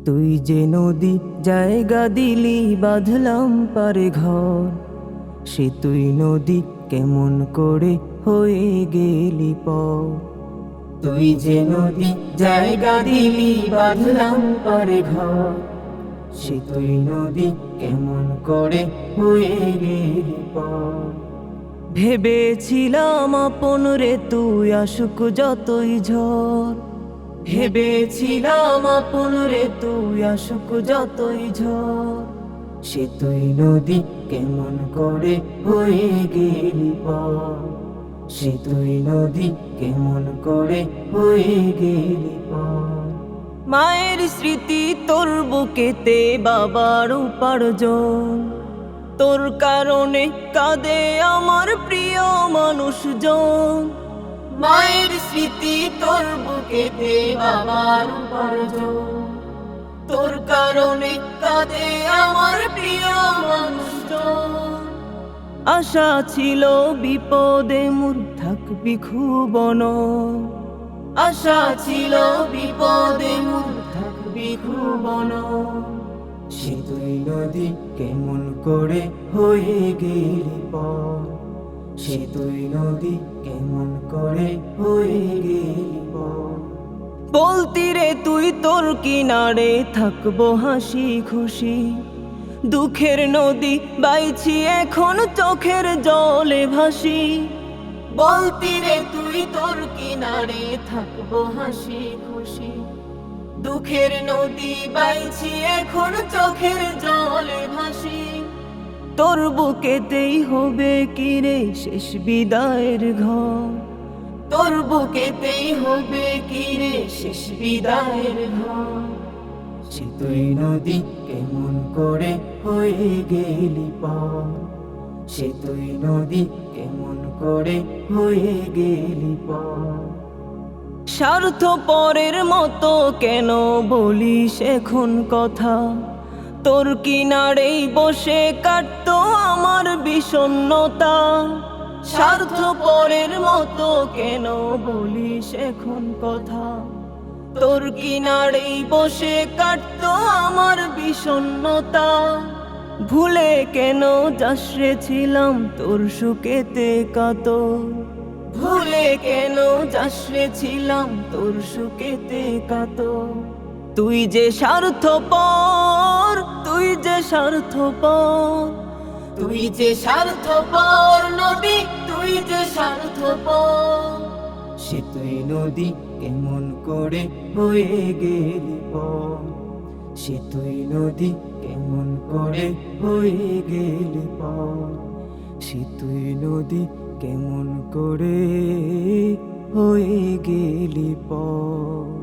তুই যে নদী জায়গা দিলি বাঁধলাম পারে ঘর, সে তুই নদী কেমন করে হয়ে গেলি পর। তুই যে নদী জায়গা দিলি বাঁধলাম পারে ঘর, সে তুই নদী কেমন করে হয়ে গেলি পর। ভেবেছিলাম আপন রে তুই আসুক যতই ঝড়, ভেবেছিলাম আপন রে তুই আসুক যতই ঝড়, সে তুই নদী কেমন করে হয়ে গেলি পর। সে তুই নদী কেমন করে হয়ে গেলি পর। মায়ের স্মৃতি তোর বুকেতে বাবার উপার্জন, তোর কারণে কাঁদে আমার প্রিয় মানুষজন। মায়ের স্মৃতি তোর বুকেতে বাবার উপার্জন, তোর কারণে কাঁদে আমার প্রিয় মানুষজন। আশা ছিল বিপদে মোর থাকবি খুবন, আশা ছিল বিপদে মোর থাকবি খুবন, সে তুই নদী কেমন করে হয়ে গেলি পর। সে তুই নদী কেমন করে হয়ে গেলি পর। বলতি রে তুই তোর কিনারে থাকবো হাসি খুশি, দুঃখের নদী বাইছি এখন চোখের জলে ভাসি। বলতি রে তুই তোর কিনারে থাকবো হাসি খুশি, দুঃখের নদী বাইছি এখন চোখের জলে ভাসি। তোর বুকেতেই হবে কিরে শেষ বিদায়ের ঘর, তোর বুকেতেই হবে কিরে শেষ বিদায়ের ঘর। সে তুই নদী কেমন করে হয়ে গেলি পর। সে তুই নদী কেমন করে হয়ে গেলি পর। স্বার্থপরের মতো কেন বলিস এখন কথা, তোর কিনারেই বসে কাটতো আমার বিষণ্ণতা। স্বার্থপরের মতো কেন বলিস এখন কথা, তোর কিনারেই বসে কাটতো আমার বিষণ্ণতা। ভুলে কেন যাস রে ছিলাম তোর সুখেতে কাতর, ভুলে কেন যাস রে ছিলাম তোর সুখেতে কাতর। তুই যে স্বার্থপর, তুই যে স্বার্থপর, তুই যে স্বার্থপর নদী, তুই যে স্বার্থপর। সে তুই নদী কেমন করে হয়ে গেলি পর। সে তুই নদী কেমন করে হয়ে গেলি পর। সে তুই নদী কেমন করে হয়ে গেলি পর।